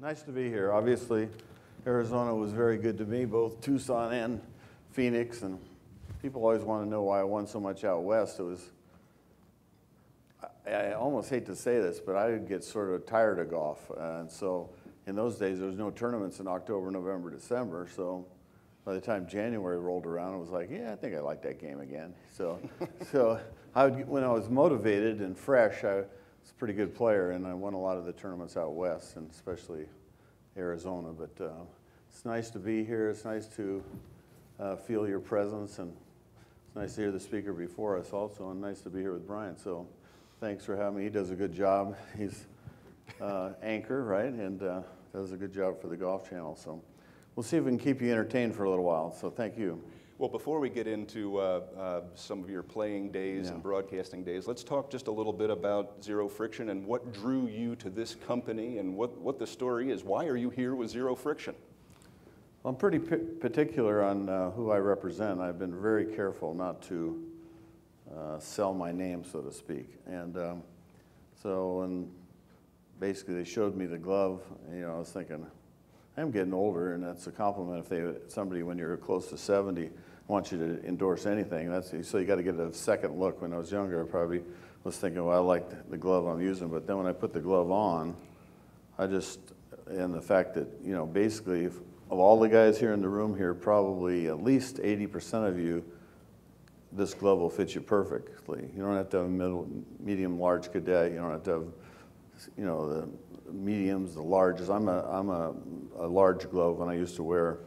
Nice to be here. Obviously, Arizona was very good to me, both Tucson and Phoenix, and people always want to know why I won so much out west. It was, I almost hate to say this, but I would get sort of tired of golf. And so in those days, there was no tournaments in October, November, December. So by the time January rolled around, it was like, yeah, I think I like that game again. So, when I was motivated and fresh, I was a pretty good player, and I won a lot of the tournaments out west, and especially Arizona. But it's nice to be here. It's nice to feel your presence, and it's nice to hear the speaker before us also, and nice to be here with Brian. So thanks for having me. He does a good job. He's anchor, right, and does a good job for the Golf Channel. So we'll see if we can keep you entertained for a little while. So thank you. Well, before we get into some of your playing days and broadcasting days, let's talk just a little bit about Zero Friction and what drew you to this company and what the story is. Why are you here with Zero Friction? Well, I'm pretty particular on who I represent. I've been very careful not to sell my name, so to speak. And so when basically they showed me the glove, you know, I was thinking, I'm getting older, and that's a compliment if somebody, when you're close to 70, wants you to endorse anything. So you got to get a second look. When I was younger, I probably was thinking, well, I like the glove I'm using. But then when I put the glove on, and the fact that, you know, basically, of all the guys here in the room here, probably at least 80% of you, this glove will fit you perfectly. You don't have to have a medium, large cadet. You don't have to have, you know, the mediums, the larges. I'm a large glove, and I used to wear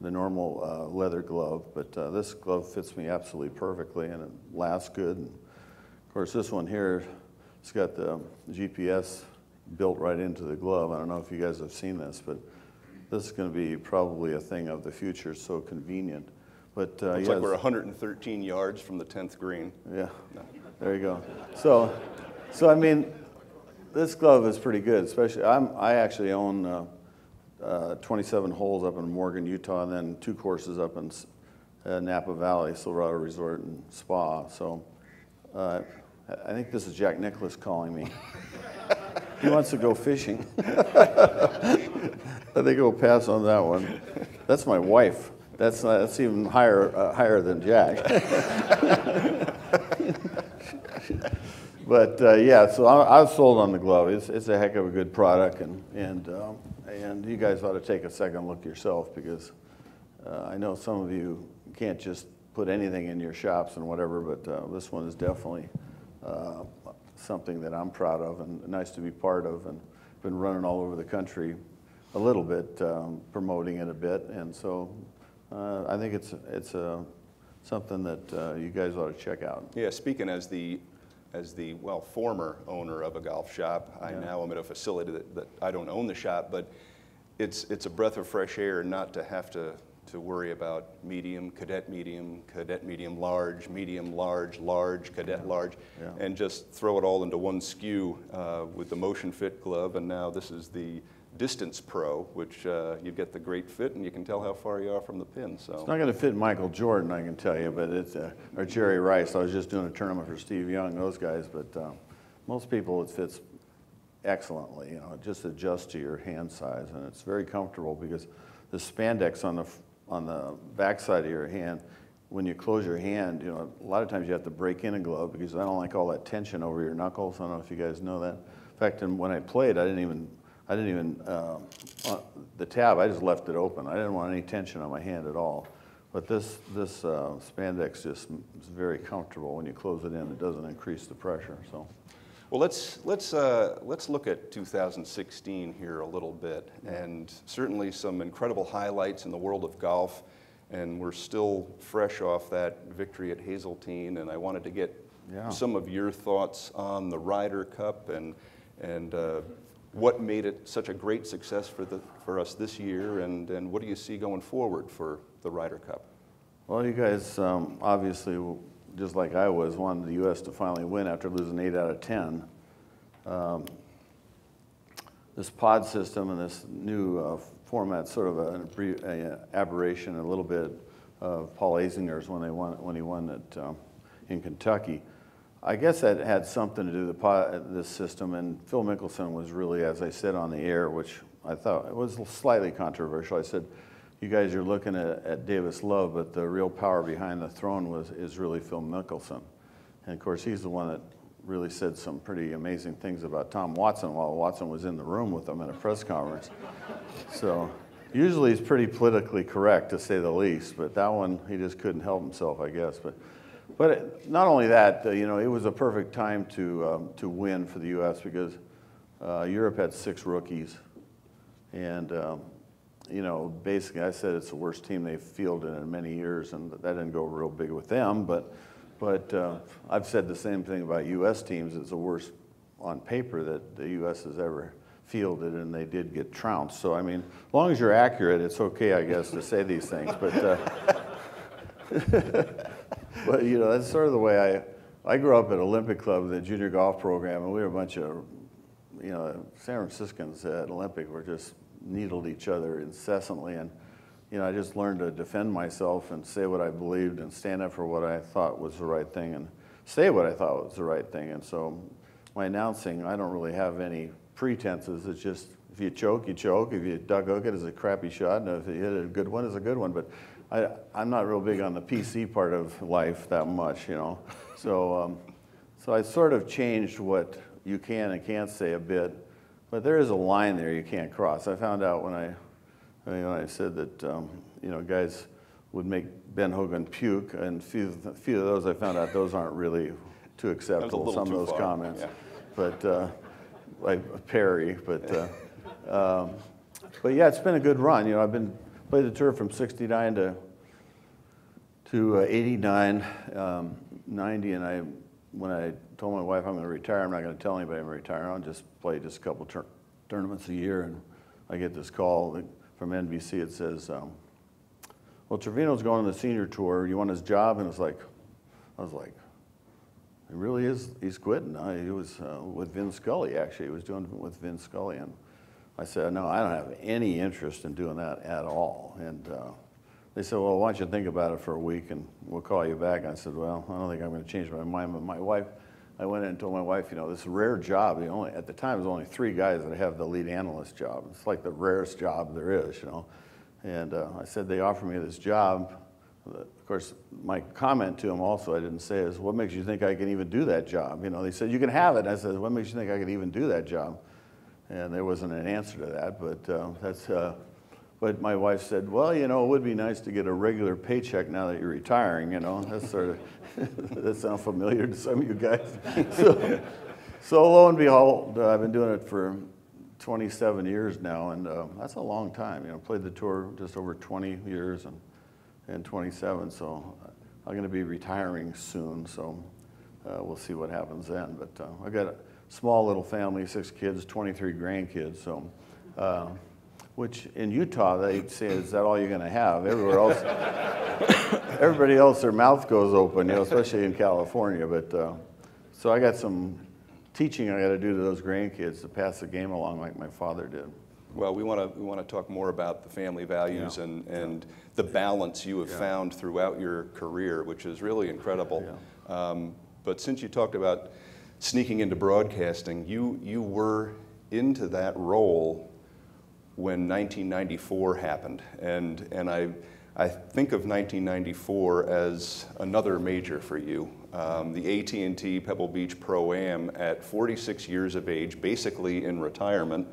the normal leather glove, but this glove fits me absolutely perfectly, and it lasts good. And of course, this one here, it's got the GPS built right into the glove. I don't know if you guys have seen this, but this is going to be probably a thing of the future. It's so convenient. But looks like we're 113 yards from the 10th green. Yeah, no. There you go. So I mean, this glove is pretty good, especially I actually own 27 holes up in Morgan, Utah, and then 2 courses up in Napa Valley, Silverado Resort and Spa. So I think this is Jack Nicklaus calling me. He wants to go fishing. I think we'll pass on that one. That's my wife. That's even higher than Jack. But yeah, so I was sold on the glove. It's a heck of a good product, and you guys ought to take a second look yourself, because I know some of you can't just put anything in your shops and whatever, but this one is definitely something that I'm proud of and nice to be part of, and been running all over the country a little bit, promoting it a bit, and so I think it's something that you guys ought to check out. Yeah, speaking as the former owner of a golf shop, I now am at a facility that I don't own the shop, but it's a breath of fresh air not to have to worry about medium, cadet medium, large, medium, large, cadet large, and just throw it all into one SKU with the Motion Fit glove. And now this is the Distance Pro, which you get the great fit, and you can tell how far you are from the pin. So it's not going to fit Michael Jordan, I can tell you, but it's or Jerry Rice. I was just doing a tournament for Steve Young, those guys, but most people it fits excellently. You know, it just adjusts to your hand size, and it's very comfortable because the spandex on the backside of your hand, when you close your hand, you know, a lot of times you have to break in a glove because I don't like all that tension over your knuckles. I don't know if you guys know that. In fact, when I played, I didn't even the tab, I just left it open. I didn't want any tension on my hand at all. But this spandex just is very comfortable. When you close it in, it doesn't increase the pressure. So, well, let's look at 2016 here a little bit, and certainly some incredible highlights in the world of golf. And we're still fresh off that victory at Hazeltine, and I wanted to get some of your thoughts on the Ryder Cup and what made it such a great success for us this year, and what do you see going forward for the Ryder Cup? Well, you guys obviously, just like I was, wanted the U.S. to finally win after losing 8 out of 10. This pod system and this new format, sort of an aberration a little bit of Paul Azinger's when he won it in Kentucky. I guess that had something to do with this system, and Phil Mickelson was really, as I said on the air, which I thought it was slightly controversial. I said, you guys are looking at Davis Love, but the real power behind the throne is really Phil Mickelson. And of course, he's the one that really said some pretty amazing things about Tom Watson while Watson was in the room with him at a press conference. So usually he's pretty politically correct, to say the least, but that one, he just couldn't help himself, I guess. But not only that, you know, it was a perfect time to win for the U.S. because Europe had 6 rookies. And, you know, basically I said it's the worst team they've fielded in many years, and that didn't go real big with them. But I've said the same thing about U.S. teams. It's the worst on paper that the U.S. has ever fielded, and they did get trounced. So, I mean, as long as you're accurate, it's okay, I guess, to say these things. But, but you know, that's sort of the way I grew up at Olympic Club, the junior golf program, and we were a bunch of, you know, San Franciscans at Olympic were just needled each other incessantly. And, you know, I just learned to defend myself and say what I believed and stand up for what I thought was the right thing and say what I thought was the right thing. And so my announcing, I don't really have any pretenses. It's just, if you choke, you choke. If you duck hook it, it's a crappy shot. And if you hit a good one, it's a good one. But I'm not real big on the PC part of life that much, you know. So, so I sort of changed what you can and can't say a bit. But there is a line there you can't cross. I found out when I said that, you know, guys would make Ben Hogan puke, and a few of those I found out those aren't really too acceptable, some of those comments. Yeah. But, like Perry, but yeah, it's been a good run. You know, I've played the tour from 69 to 89, 90, and when I told my wife I'm going to retire, I'm not going to tell anybody I'm retiring. I'll just play just a couple tournaments a year, and I get this call from NBC. It says, well, Trevino's going on the senior tour. You want his job? And I was like, he really is, he's quitting. He was with Vin Scully, actually. He was doing it with Vin Scully. And I said, no, I don't have any interest in doing that at all. And they said, well, why don't you think about it for a week and we'll call you back. And I said, well, I don't think I'm going to change my mind. But my wife, I went in and told my wife, you know, this rare job, at the time, there's only 3 guys that have the lead analyst job. It's like the rarest job there is, you know. And I said, they offered me this job. Of course, my comment to them also, I didn't say, is, what makes you think I can even do that job? You know, they said, you can have it. And I said, what makes you think I can even do that job? And there wasn't an answer to that, but but my wife said, well, you know, it would be nice to get a regular paycheck now that you're retiring, you know. That's sort of, that sounds familiar to some of you guys. So lo and behold, I've been doing it for 27 years now, and that's a long time. You know, played the tour just over 20 years and 27, so I'm going to be retiring soon, so we'll see what happens then. But I've got a small little family, 6 kids, 23 grandkids, so which in Utah they say, is that all you're going to have? Everywhere else, everybody else, their mouth goes open, you know, especially in California. But so I got some teaching I got to do to those grandkids to pass the game along like my father did. Well, we want to talk more about the family values and the balance you have found throughout your career, which is really incredible. But since you talked about sneaking into broadcasting, you were into that role when 1994 happened, and I think of 1994 as another major for you. The AT&T Pebble Beach Pro-Am at 46 years of age, basically in retirement,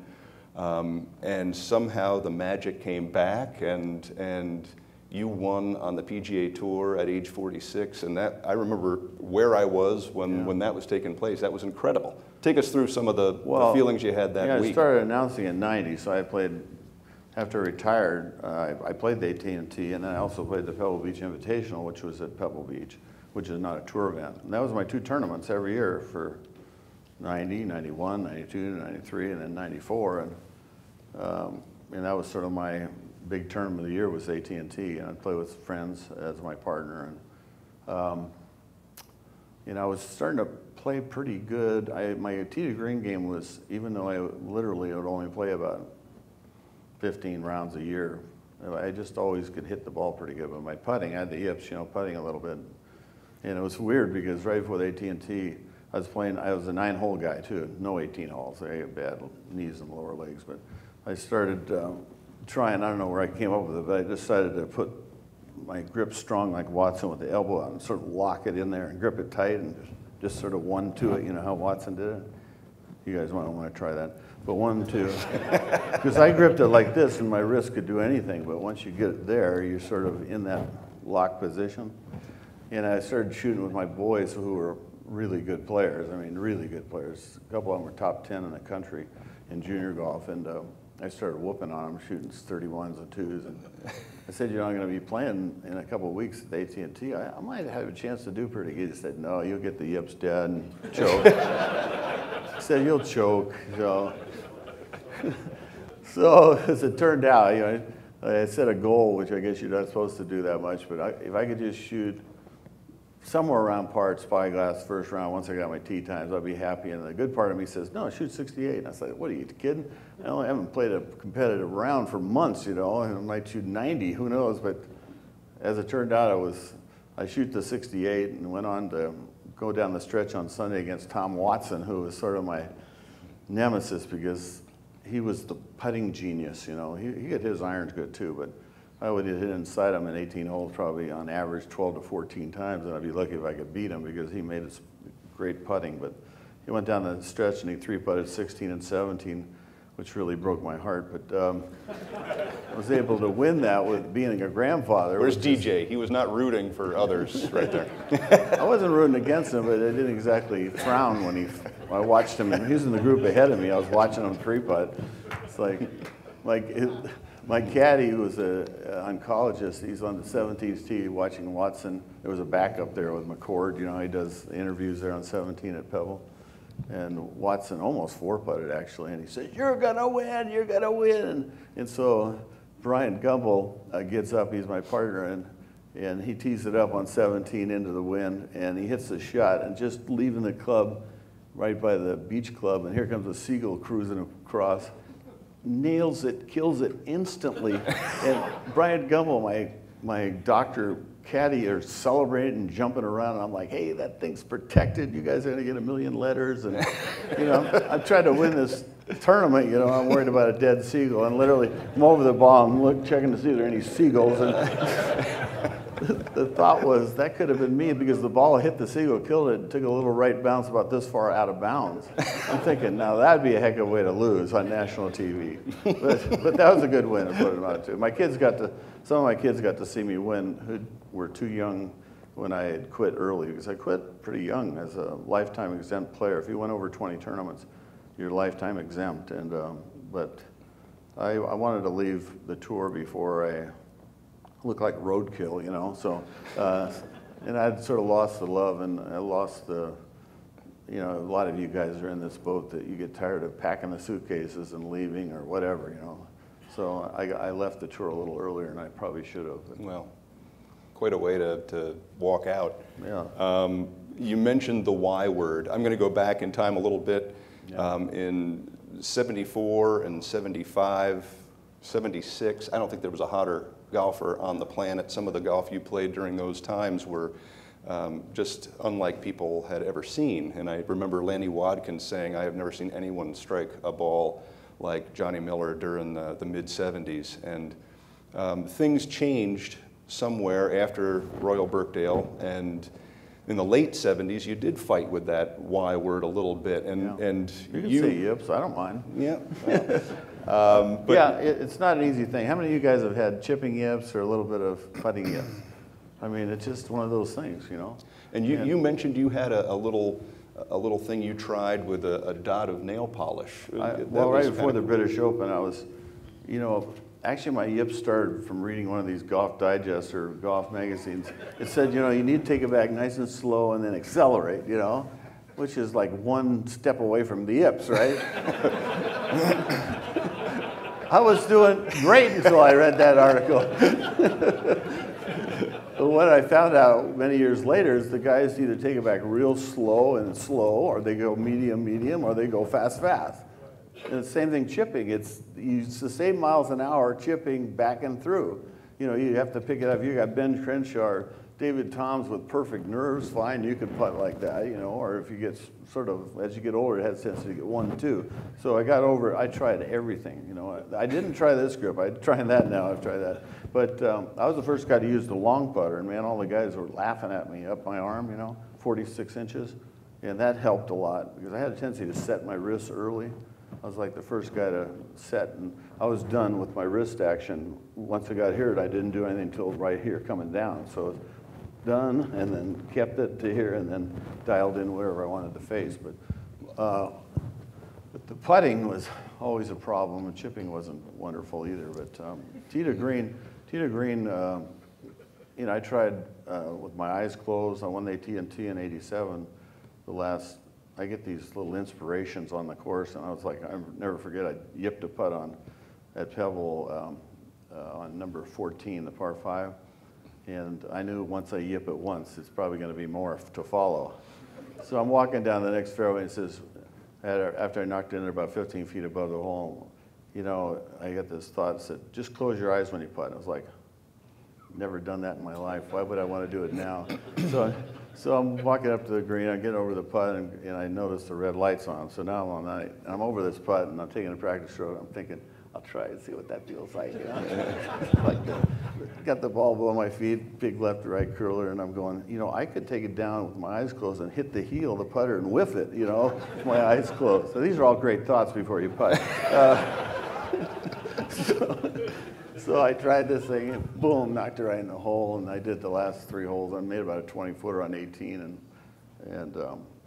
and somehow the magic came back, and you won on the PGA Tour at age 46, and that, I remember where I was when that was taking place. That was incredible. Take us through some of the feelings you had that week. I started announcing in '90, so I played, after I retired, I played the AT&T, and then I also played the Pebble Beach Invitational, which was at Pebble Beach, which is not a tour event. And that was my 2 tournaments every year for 90, 91, 92, 93, and then 94. And that was sort of my big tournament of the year was AT&T, and I'd play with friends as my partner. And you know, I was starting to play pretty good. My tee to green game was, even though I literally would only play about 15 rounds a year, I just always could hit the ball pretty good. But my putting, I had the yips, you know, putting a little bit. And it was weird because right before the AT&T, I was a 9-hole guy too, no 18 holes. I had bad knees and lower legs, but I started trying, I don't know where I came up with it, but I decided to put my grip strong like Watson with the elbow out and sort of lock it in there and grip it tight and just sort of 1-2 it, you know how Watson did it? You guys want to try that. But 1-2, because I gripped it like this and my wrist could do anything, but once you get it there, you're sort of in that lock position. And I started shooting with my boys who were really good players. I mean, really good players. A couple of them were top 10 in the country in junior golf, and I started whooping on them, shooting 31s and 2s. And I said, you know, I'm going to be playing in a couple of weeks at AT&T. I might have a chance to do pretty good. He said, no, you'll get the yips dead and choke. He said, you'll choke. So as it turned out, you know, I set a goal, which I guess you're not supposed to do that much, but if I could just shoot somewhere around par at Spyglass first round, once I got my tee times, I'd be happy. And the good part of me says, no, shoot 68. And I said, what are you kidding? I haven't played a competitive round for months, you know, and I might shoot 90, who knows? But as it turned out, I shoot the 68 and went on to go down the stretch on Sunday against Tom Watson, who was sort of my nemesis because he was the putting genius, you know. He hit his irons good too, but I would hit inside him in 18 holes probably on average 12 to 14 times, and I'd be lucky if I could beat him because he made it great putting. But he went down the stretch and he 3-putted 16 and 17, which really broke my heart. But I was able to win that with being a grandfather. Where's DJ? He was not rooting for others right there. I wasn't rooting against him, but I didn't exactly frown when I watched him. He was in the group ahead of me. I was watching him 3-putt. It's like my caddy, who was an oncologist, he's on the 17th tee watching Watson. There was a backup there with McCord. You know, he does interviews there on 17 at Pebble. And Watson almost 4-putted, actually. And he said, you're going to win, you're going to win. And so Brian Gumbel gets up, he's my partner, and he tees it up on 17 into the wind. And he hits the shot, and just leaving the club right by the beach club. And here comes a seagull cruising across. Nails it, kills it instantly. And Brian Gumbel, my doctor caddy, are celebrating and jumping around. And I'm like, hey, that thing's protected. You guys are going to get 1 million letters. And, you know, I'm trying to win this tournament. You know, I'm worried about a dead seagull. And literally, I'm over the ball. I'm checking to see if there are any seagulls. And the thought was that could have been me because the ball hit the seagull, killed it, and took a little right bounce about this far out of bounds. I'm thinking, now that'd be a heck of a way to lose on national TV. But that was a good win, is what it amounted to. Some of my kids got to see me win who were too young when I had quit early, because I quit pretty young as a lifetime exempt player. If you went over 20 tournaments, you're lifetime exempt. And but I wanted to leave the tour before I look like roadkill, you know. So, and I'd sort of lost the love, and I lost the, you know, a lot of you guys are in this boat that you get tired of packing the suitcases and leaving or whatever, you know. So I left the tour a little earlier, and I probably should have. Well, quite a way to walk out. Yeah. You mentioned the Y word. I'm going to go back in time a little bit. Yeah. In 74 and 75, 76, I don't think there was a hotter golfer on the planet. Some of the golf you played during those times were just unlike people had ever seen. And I remember Lanny Wadkins saying, I have never seen anyone strike a ball like Johnny Miller during the mid-70s. And things changed somewhere after Royal Birkdale, and in the late 70s, you did fight with that Y word a little bit. And you can say yips, I don't mind. Yeah. But yeah, it's not an easy thing. How many of you guys have had chipping yips or a little bit of putting yips? I mean, it's just one of those things, you know. And you mentioned you had a little thing you tried with a dot of nail polish. Well, right before the British Open, I was, you know, actually my yips started from reading one of these Golf Digest or golf magazines. It said, you know, you need to take it back nice and slow and then accelerate, you know, which is like one step away from the yips, right? I was doing great until I read that article. What I found out many years later is the guys either take it back real slow and slow, or they go medium, medium, or they go fast, fast. And the same thing chipping. It's the same miles an hour chipping back and through. You know, you have to pick it up. You got Ben Crenshaw or David Toms with perfect nerves, fine, you could putt like that, you know, or if you get sort of, as you get older, it has a tendency to get 1-2. So I got over it. I tried everything, you know. I didn't try this grip. I'm trying that now. I've tried that. But I was the first guy to use the long putter, and man, all the guys were laughing at me up my arm, you know, 46 inches. And that helped a lot because I had a tendency to set my wrists early. I was like the first guy to set, and I was done with my wrist action. Once I got here, I didn't do anything until right here coming down. So it was done, and then kept it to here, and then dialed in wherever I wanted to face. But the putting was always a problem, and chipping wasn't wonderful either. But tee to green, you know, I tried with my eyes closed. I won the AT&T in '87. I get these little inspirations on the course, and I was like, I'll never forget, I yipped a putt at Pebble on number 14, the par 5, and I knew once I yip it once, it's probably going to be more to follow. So I'm walking down the next fairway, and it says, after I knocked in there about 15 feet above the hole, you know, I got this thought that said, just close your eyes when you putt. I was like, never done that in my life. Why would I want to do it now? So I'm walking up to the green, I get over the putt, and I notice the red light's on. So now I'm over this putt, and I'm taking a practice stroke. I'm thinking, I'll try and see what that feels like. You know? Got the ball below my feet, big left to right curler, and I'm going, you know, I could take it down with my eyes closed and hit the heel of the putter and whiff it, you know, with my eyes closed. So these are all great thoughts before you putt. So I tried this thing, and boom, knocked it right in the hole, and I did the last 3 holes. I made about a 20-footer on 18, and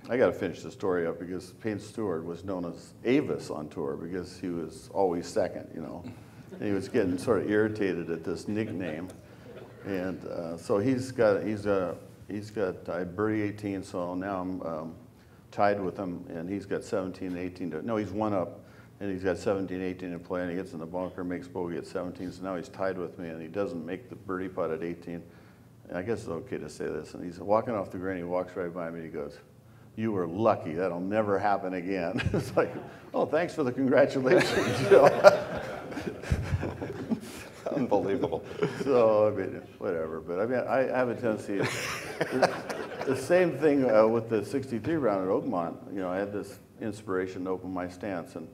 I got to finish the story up because Payne Stewart was known as Avis on tour because he was always second, you know. And he was getting sort of irritated at this nickname, and so I birdied 18, so now I'm tied with him, and he's got 17, 18. No, he's one up. And he's got 17, 18 in play, and he gets in the bunker, makes bogey at 17, so now he's tied with me, and he doesn't make the birdie putt at 18. And I guess it's okay to say this. And he's walking off the green, he walks right by me, and he goes, "You were lucky. That'll never happen again." It's like, oh, thanks for the congratulations, Joe. Unbelievable. So, I mean, whatever. But I mean, I have a tendency, the same thing with the 63 round at Oakmont. You know, I had this inspiration to open my stance, and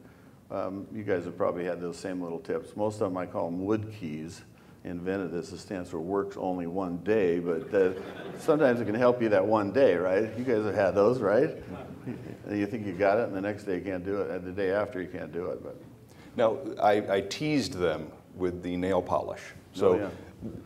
you guys have probably had those same little tips. Most of them I call them wood keys. Invented this. The stance for works only one day, but sometimes it can help you that one day, right? You guys have had those, right? You think you got it, and the next day you can't do it, and the day after you can't do it. But now, I teased them with the nail polish. So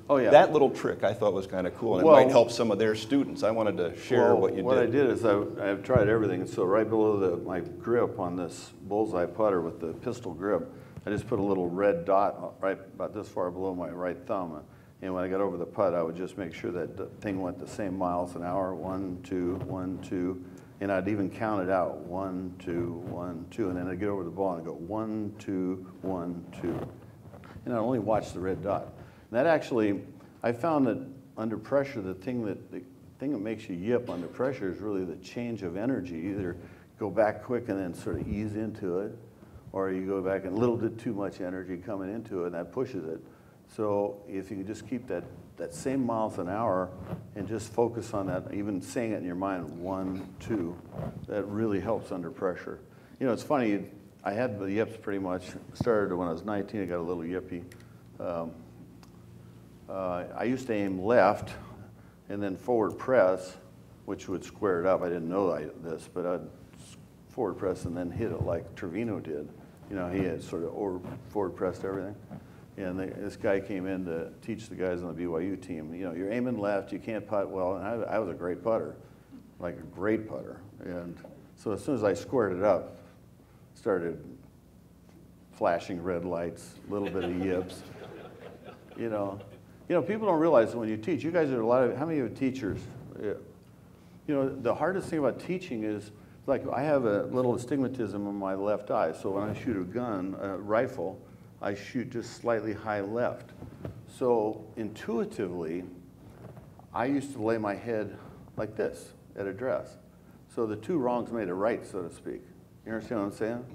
oh, yeah. That little trick I thought was kind of cool, and it might help some of their students. I wanted to share what you did. What I did is I've tried everything. So right below my grip on this bullseye putter with the pistol grip, I just put a little red dot right about this far below my right thumb. And when I got over the putt, I would just make sure that the thing went the same miles an hour, 1, 2, 1, 2. And I'd even count it out, 1, 2, 1, 2. And then I'd get over the ball and I'd go 1, 2, 1, 2. And I'd only watch the red dot. And that actually, I found that under pressure, the thing that makes you yip under pressure is really the change of energy. You either go back quick and then sort of ease into it, or you go back and a little bit too much energy coming into it, and that pushes it. So if you can just keep that same miles an hour and just focus on that, even saying it in your mind, 1, 2, that really helps under pressure. You know, it's funny, I had the yips pretty much, started when I was 19, I got a little yippy. I used to aim left and then forward press, which would square it up. I didn't know this, but I'd forward press and then hit it like Trevino did. You know, he had sort of forward pressed everything. And this guy came in to teach the guys on the BYU team, you know, you're aiming left, you can't putt well. And I was a great putter, like a great putter. And so as soon as I squared it up, started flashing red lights, a little bit of yips. You know, people don't realize that when you teach, you guys are how many of you are teachers? Yeah. You know, the hardest thing about teaching is, like, I have a little astigmatism in my left eye, so when I shoot a gun, a rifle, I shoot just slightly high left. So intuitively, I used to lay my head like this at address. So the two wrongs made a right, so to speak. You understand what I'm saying?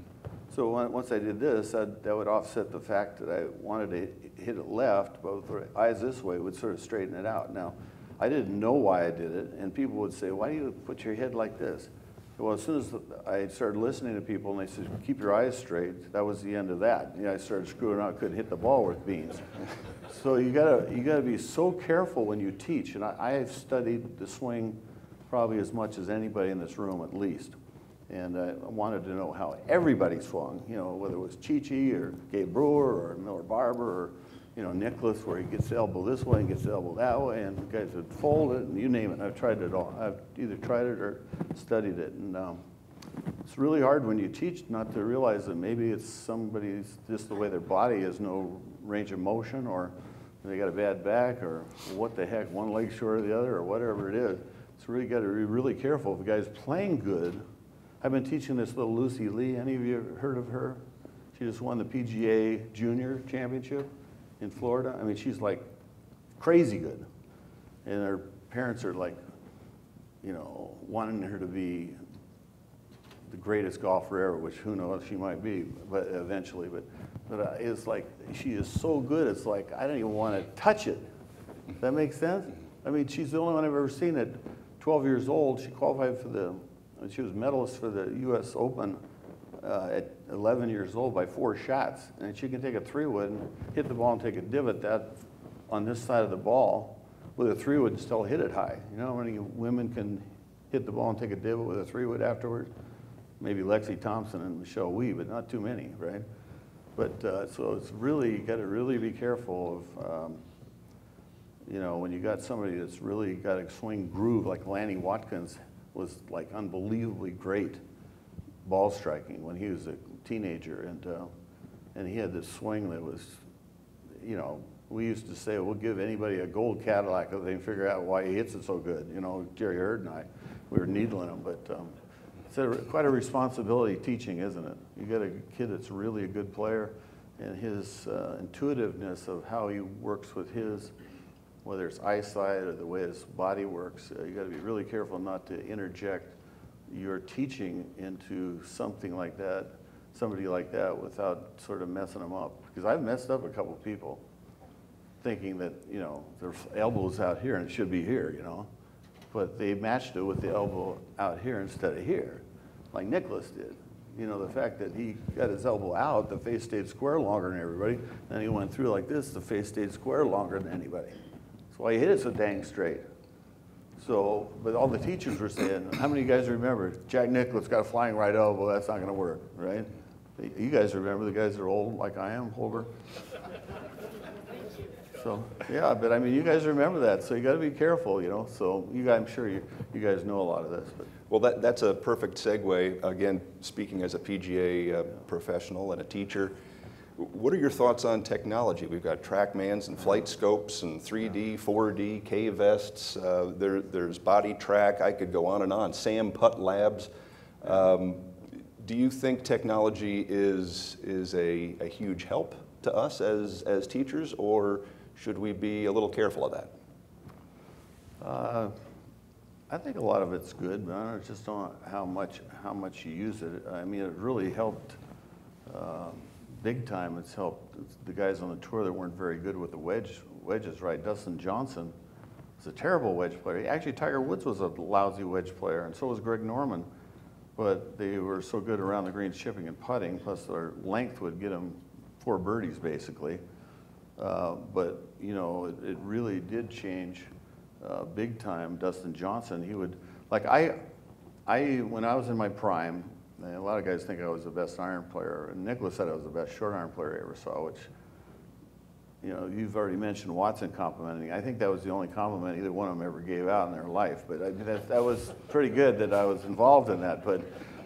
So once I did this, that would offset the fact that I wanted to hit it left, but with the eyes this way, it would sort of straighten it out. Now, I didn't know why I did it, and people would say, why do you put your head like this? Well, as soon as I started listening to people and they said, keep your eyes straight, that was the end of that. You know, I started screwing out, couldn't hit the ball worth beans. So you gotta be so careful when you teach. And I have studied the swing probably as much as anybody in this room, at least. And I wanted to know how everybody swung, you know, whether it was Chi-Chi or Gabe Brewer or Miller Barber or, you know, Nicholas, where he gets the elbow this way and gets the elbow that way, and the guys would fold it, and you name it. I've tried it all. I've either tried it or studied it. And it's really hard when you teach not to realize that maybe it's somebody's, just the way their body has no range of motion, or they got a bad back, or what the heck, one leg short of the other, or whatever it is. It's really got to be really careful. If a guy's playing good, I've been teaching this little Lucy Lee. Any of you heard of her? She just won the PGA Junior Championship in Florida. I mean, she's like crazy good. And her parents are like, you know, wanting her to be the greatest golfer ever, which who knows, she might be, but eventually. But it's like, she is so good, it's like, I don't even want to touch it. Does that make sense? I mean, she's the only one I've ever seen at 12 years old. She qualified for she was medalist for the U.S. Open at 11 years old by 4 shots. And she can take a 3-wood and hit the ball and take a divot on this side of the ball with a 3-wood and still hit it high. You know how many women can hit the ball and take a divot with a 3-wood afterwards? Maybe Lexi Thompson and Michelle Wee, but not too many, right? But so it's really, you got to really be careful of, you know, when you got somebody that's really got a swing groove, like Lanny Watkins was like unbelievably great ball striking when he was a teenager, and he had this swing that was, you know, we used to say we'll give anybody a gold Cadillac if they can figure out why he hits it so good. You know, Jerry Hurd and I, we were needling him, but it's quite a responsibility teaching, isn't it? You got a kid that's really a good player, and his intuitiveness of how he works with his, whether it's eyesight or the way his body works, you got to be really careful not to interject your teaching into something like that, somebody like that, without sort of messing them up. Because I've messed up a couple of people thinking that, you know, their elbow's out here and it should be here, you know. But they matched it with the elbow out here instead of here, like Nicholas did. You know, the fact that he got his elbow out, the face stayed square longer than everybody. Then he went through like this, the face stayed square longer than anybody. That's why he hit it so dang straight. So, but all the teachers were saying, how many of you guys remember, Jack Nicklaus got a flying right elbow, that's not going to work, right? You guys remember, the guys that are old like I am, Holber? So, yeah, but I mean, you guys remember that, so you got to be careful, you know. So, I'm sure you guys know a lot of this. But. Well, that's a perfect segue. Again, speaking as a PGA professional and a teacher, what are your thoughts on technology? We've got TrackMans and flight scopes and 3D, 4D, K-vests. There's Body Track. I could go on and on. Sam Putt Labs. Do you think technology is a huge help to us as teachers, or should we be a little careful of that? I think a lot of it's good, but I don't know just on how much you use it. I mean, it really helped. Big time, it's helped the guys on the tour that weren't very good with the wedges, right? Dustin Johnson was a terrible wedge player. Actually, Tiger Woods was a lousy wedge player, and so was Greg Norman. But they were so good around the green chipping and putting, plus their length would get them 4 birdies, basically. But, you know, it really did change big time. Dustin Johnson, he would, like when I was in my prime, a lot of guys think I was the best iron player, and Nicholas said I was the best short iron player I ever saw, which, you know, you've already mentioned Watson complimenting. I think that was the only compliment either one of them ever gave out in their life, but I mean, that was pretty good that I was involved in that.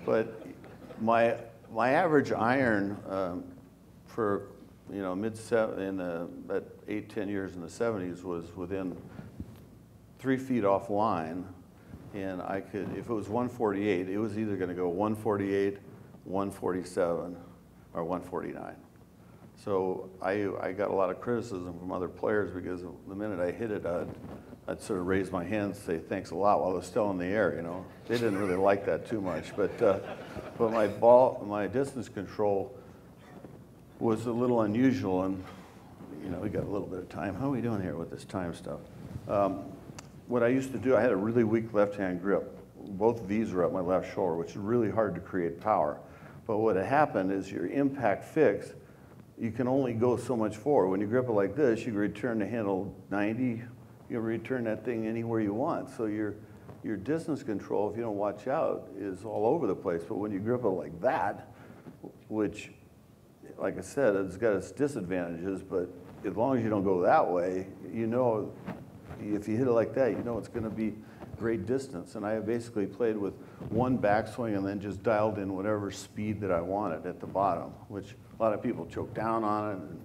But my average iron for, you know, that 8-10 years in the 70s was within 3 feet offline. And I could, if it was 148, it was either going to go 148, 147, or 149. So I got a lot of criticism from other players because the minute I hit it, I'd sort of raise my hands and say thanks a lot while it was still in the air. You know, they didn't really like that too much. But my distance control was a little unusual, and you know, we got a little bit of time. How are we doing here with this time stuff? What I used to do, I had a really weak left-hand grip, both of these are up my left shoulder, which is really hard to create power. But what had happened is your impact fix, you can only go so much forward. When you grip it like this, you can return the handle 90, you can return that thing anywhere you want. So your distance control, if you don't watch out, is all over the place. But when you grip it like that, which, like I said, it's got its disadvantages, but as long as you don't go that way, you know, if you hit it like that, you know it's going to be great distance. And I basically played with one backswing and then just dialed in whatever speed that I wanted at the bottom, which a lot of people choke down on it and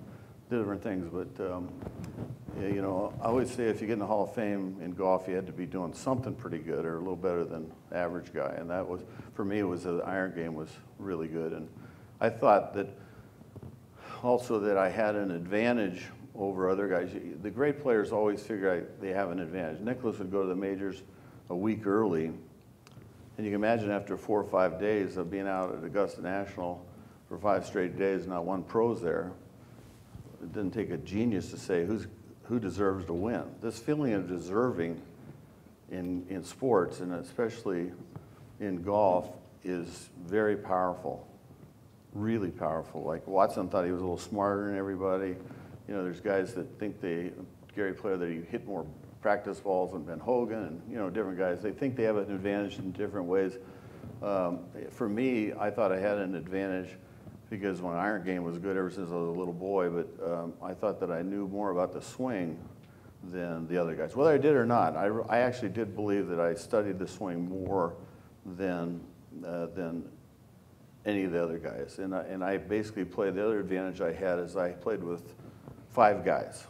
do different things. But, yeah, you know, I always say if you get in the Hall of Fame in golf, you had to be doing something pretty good or a little better than the average guy. And that was, for me, it was the iron game was really good. And I thought that also that I had an advantage over other guys. The great players always figure they have an advantage. Nicklaus would go to the majors a week early, and you can imagine after 4 or 5 days of being out at Augusta National for 5 straight days, not one pro's there. It didn't take a genius to say who deserves to win. This feeling of deserving in sports, and especially in golf, is very powerful, really powerful. Like Watson thought he was a little smarter than everybody. You know, there's guys that think Gary Player, that he hit more practice balls than Ben Hogan, and, you know, different guys. They think they have an advantage in different ways. For me, I thought I had an advantage because my iron game was good ever since I was a little boy, but I thought that I knew more about the swing than the other guys. Whether I did or not, I actually did believe that I studied the swing more than any of the other guys. And I basically played, the other advantage I had is I played with 5 guys.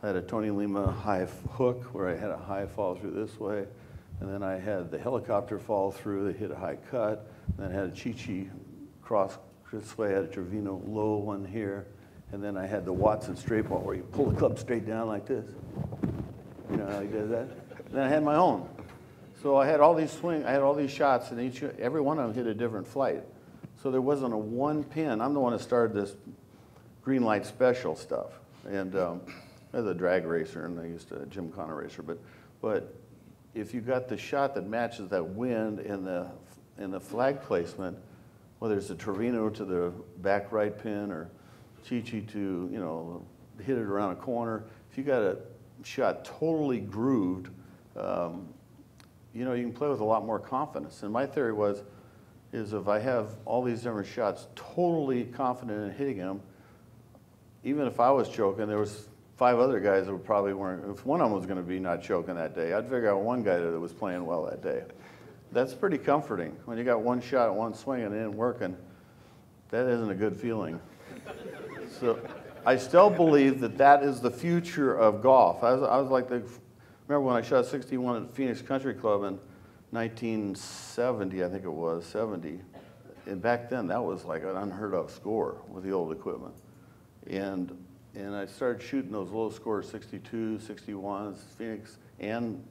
I had a Tony Lima high hook where I had a high fall through this way, and then I had the helicopter fall through that hit a high cut, and then I had a Chi-Chi cross this way, I had a Trevino low one here, and then I had the Watson straight ball where you pull the club straight down like this. You know how he does that? And then I had my own. So I had all these I had all these shots, and every one of them hit a different flight. So there wasn't a one pin. I'm the one that started this green light special stuff. And as a drag racer, and I used to Jim Connor racer, but if you got the shot that matches that wind and the flag placement, whether it's a Trevino to the back right pin or Chi-Chi to, you know, hit it around a corner, if you got a shot totally grooved, you know, you can play with a lot more confidence. And my theory is if I have all these different shots totally confident in hitting them, even if I was choking, there was 5 other guys that probably weren't. If one of them was going to be not choking that day, I'd figure out one guy that was playing well that day. That's pretty comforting. When you got one shot, one swing, and it ain't working, that isn't a good feeling. So I still believe that is the future of golf. I was like remember when I shot 61 at Phoenix Country Club in 1970, I think it was, 70. And back then, that was like an unheard of score with the old equipment. And I started shooting those low scores, 62, 61s, Phoenix and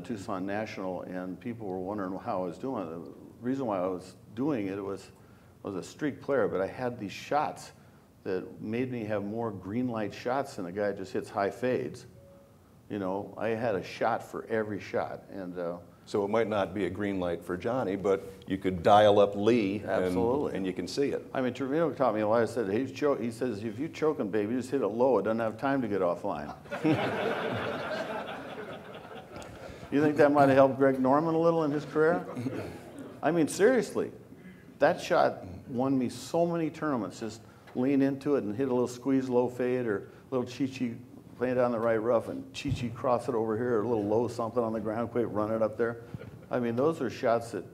Tucson National, and people were wondering how I was doing it. The reason why I was doing it was I was a streak player, but I had these shots that made me have more green light shots than a guy that just hits high fades. You know, I had a shot for every shot. And so it might not be a green light for Johnny, but you could dial up Lee, and you can see it. I mean, Trevino taught me a lot. He says, if you're choking, baby, just hit it low. It doesn't have time to get offline. You think that might have helped Greg Norman a little in his career? I mean, seriously, that shot won me so many tournaments. Just lean into it and hit a little squeeze low fade or a little Chi-Chi playing down the right rough and Chi-Chi cross it over here or a little low something on the ground, quick run it up there. I mean, those are shots that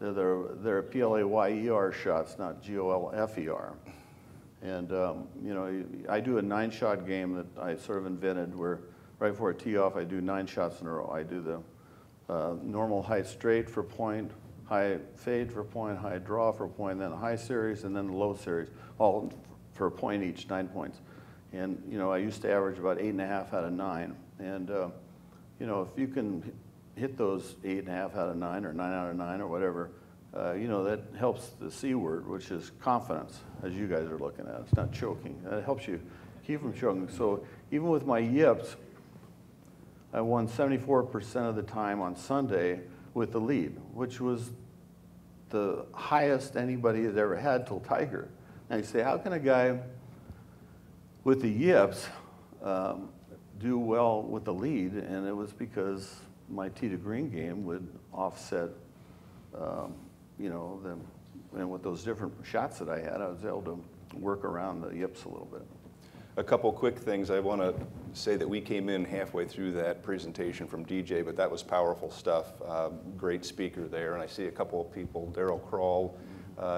they're P-L-A-Y-E-R shots, not G-O-L-F-E-R. And, you know, I do a 9-shot game that I sort of invented where right before I tee off, I do 9 shots in a row. I do the normal high straight for point, high fade for point, high draw for point, then the high series, and then the low series, all for a point each, 9 points. And, you know, I used to average about 8.5 out of 9. And, you know, if you can hit those 8.5 out of 9 or 9 out of 9 or whatever, you know, that helps the C word, which is confidence, as you guys are looking at. It's not choking. That helps you keep from choking. So even with my yips, I won 74% of the time on Sunday with the lead, which was the highest anybody had ever had till Tiger. Now you say, how can a guy with the yips do well with the lead? And it was because my tee to green game would offset, and with those different shots that I had, I was able to work around the yips a little bit. A couple quick things. I want to say that we came in halfway through that presentation from DJ, but that was powerful stuff. Great speaker there. And I see a couple of people, Daryl Kroll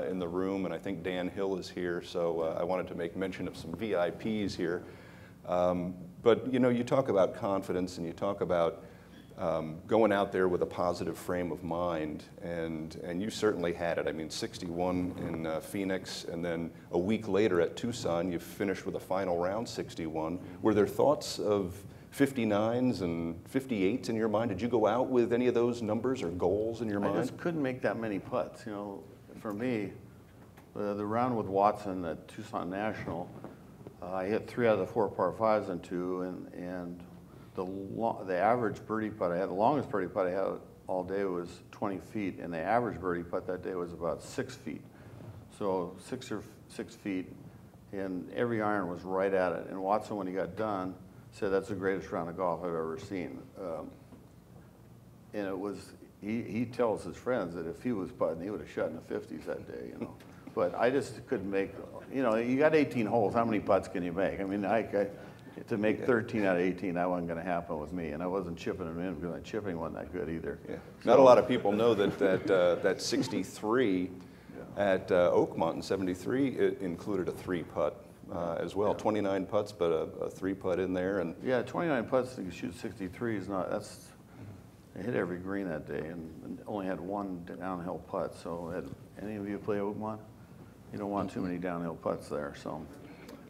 in the room, and I think Dan Hill is here. So I wanted to make mention of some VIPs here. But you talk about confidence, and you talk about going out there with a positive frame of mind, and you certainly had it. I mean, 61 in Phoenix, and then a week later at Tucson, you finished with a final round 61. Were there thoughts of 59s and 58s in your mind? Did you go out with any of those numbers or goals in your mind? I just couldn't make that many putts. For me, the round with Watson at Tucson National, I hit 3 out of the 4 par 5s and 2, and the average birdie putt I had, the longest birdie putt I had all day was 20 feet, and the average birdie putt that day was about 6 feet. So 6 feet, and every iron was right at it. And Watson, when he got done, said, "That's the greatest round of golf I've ever seen." And it was, he tells his friends that if he was putting, he would have shot in the 50s that day, But I just couldn't make, you got 18 holes, how many putts can you make? I mean, to make 13 out of 18, that wasn't going to happen with me, and I wasn't chipping them in because my chipping wasn't that good either. Yeah. So, not a lot of people know that 63 at Oakmont in 73 it included a 3-putt as well. 29 putts, but a 3-putt in there, and 29 putts to shoot 63 is not. I hit every green that day, and only had 1 downhill putt. So, had any of you play Oakmont? You don't want too many downhill putts there, so.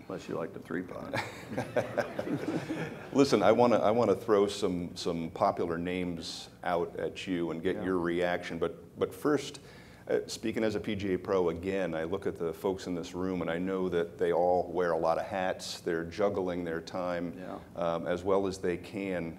Unless you like the 3-putt. Listen, I want to throw some popular names out at you and get your reaction. But first, speaking as a PGA pro again, I look at the folks in this room, and I know that they all wear a lot of hats. They're juggling their time as well as they can.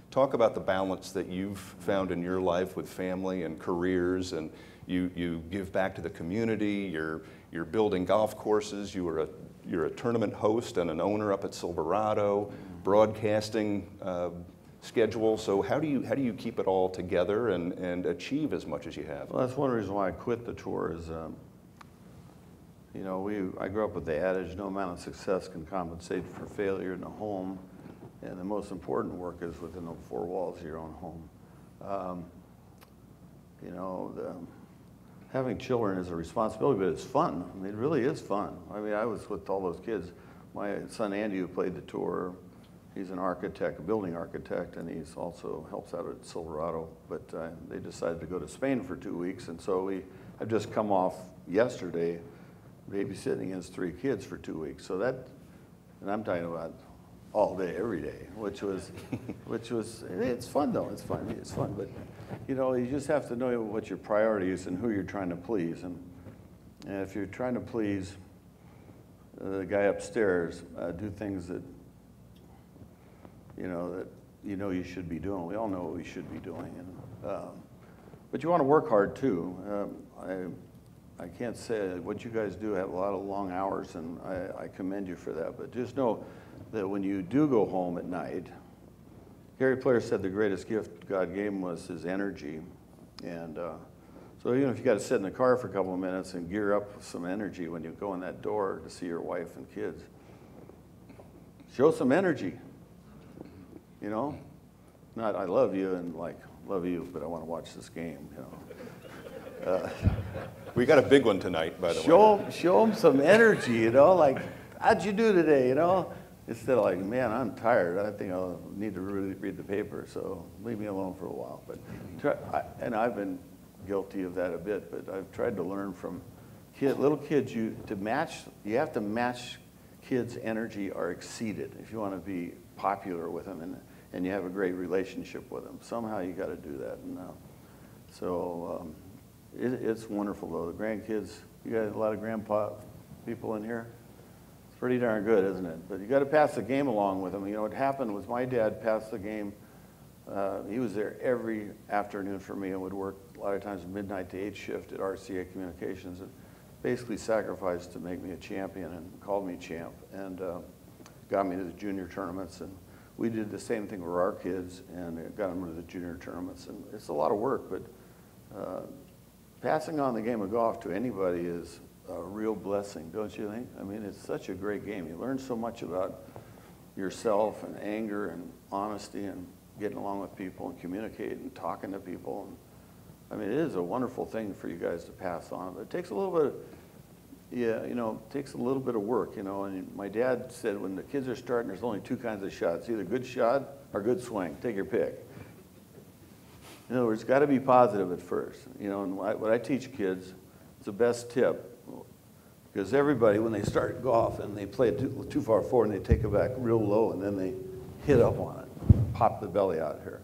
Talk about the balance that you've found in your life with family and careers, and you give back to the community. You're building golf courses. You're a tournament host and an owner up at Silverado, broadcasting schedule. So how do you keep it all together and achieve as much as you have? Well, that's one reason why I quit the tour is, I grew up with the adage, no amount of success can compensate for failure in the home. And the most important work is within the 4 walls of your own home. Having children is a responsibility, but it's fun. I mean, it really is fun. I mean, I was with all those kids. My son Andy, who played the tour, he's an architect, a building architect, and he's also helps out at Silverado. But they decided to go to Spain for 2 weeks, and so I've just come off yesterday babysitting against 3 kids for 2 weeks. So and I'm talking about all day, every day, which was, it's fun though, it's fun, but you just have to know what your priority is and who you're trying to please, and if you're trying to please the guy upstairs, do things that, you should be doing. We all know what we should be doing, but you want to work hard too. I can't say what you guys do have a lot of long hours, and I commend you for that, but just know that when you do go home at night, Gary Player said the greatest gift God gave him was his energy. And so even if you got to sit in the car for a couple of minutes and gear up with some energy when you go in that door to see your wife and kids, show some energy, Not I love you and love you, but I want to watch this game, We got a big one tonight, by the way. Show them some energy, like, how'd you do today, Instead of like, man, I'm tired. I think I'll need to really read the paper, so leave me alone for a while. But and I've been guilty of that a bit, but I've tried to learn from little kids. You have to match kids' energy or exceed it if you want to be popular with them and you have a great relationship with them. Somehow you got to do that. And so it's wonderful though. The grandkids, you got a lot of grandpa people in here. pretty darn good, isn't it? But you got to pass the game along with them. You know, what happened was my dad passed the game. He was there every afternoon for me and would work a lot of times midnight to 8 shift at RCA Communications and basically sacrificed to make me a champion and called me champ and got me to the junior tournaments. And we did the same thing for our kids and it got them to the junior tournaments. And it's a lot of work, but passing on the game of golf to anybody is a real blessing, don't you think? I mean, it's such a great game. You learn so much about yourself and anger and honesty and getting along with people and communicating and talking to people. And, I mean, it is a wonderful thing for you guys to pass on. But it takes a little bit, it takes a little bit of work, you know. And my dad said when the kids are starting, there's only 2 kinds of shots, either good shot or good swing. Take your pick. In other words, got to be positive at first. You know, and what I teach kids, it's the best tip. Because everybody, when they start golf and they play it too far forward and they take it back real low and then they hit up on it, pop the belly out here.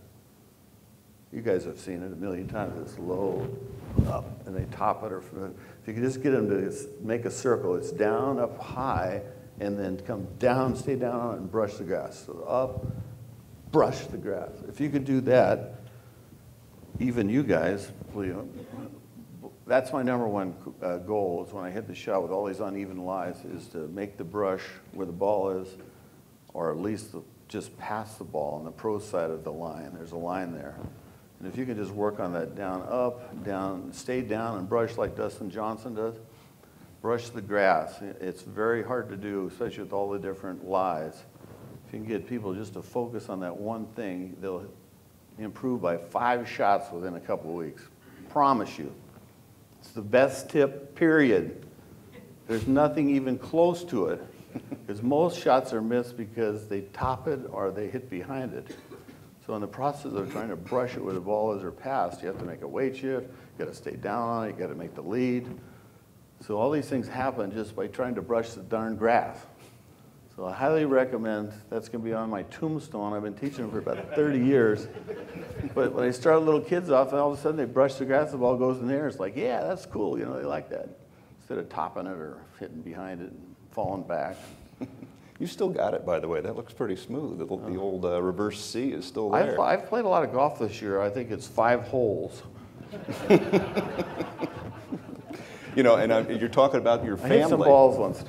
You guys have seen it a million times. It's low, up, and they top it. Or if you can just get them to make a circle, it's down, up, high, and then come down, stay down on it, and brush the grass. So up, brush the grass. If you could do that, even you guys, that's my #1 goal is when I hit the shot with all these uneven lies is to make the brush where the ball is, or at least just past the ball on the pro side of the line. There's a line there. And if you can just work on that down, up, down, stay down and brush like Dustin Johnson does, brush the grass. It's very hard to do, especially with all the different lies. If you can get people just to focus on that one thing, they'll improve by 5 shots within a couple of weeks. Promise you. It's the best tip, period. There's nothing even close to it, because most shots are missed because they top it or they hit behind it. So in the process of trying to brush it where the ball is or past, you have to make a weight shift, you got to stay down on it, you got to make the lead. So all these things happen just by trying to brush the darn grass. So I highly recommend, that's going to be on my tombstone. I've been teaching for about 30 years. But when I start little kids off, and all of a sudden they brush the grass, the ball goes in the air. It's like, yeah, that's cool. You know, they like that. Instead of topping it or hitting behind it and falling back. You still got it, by the way. That looks pretty smooth. The old reverse C is still there. I've played a lot of golf this year. I think it's 5 holes. You know, and you're talking about your family. I hit some balls once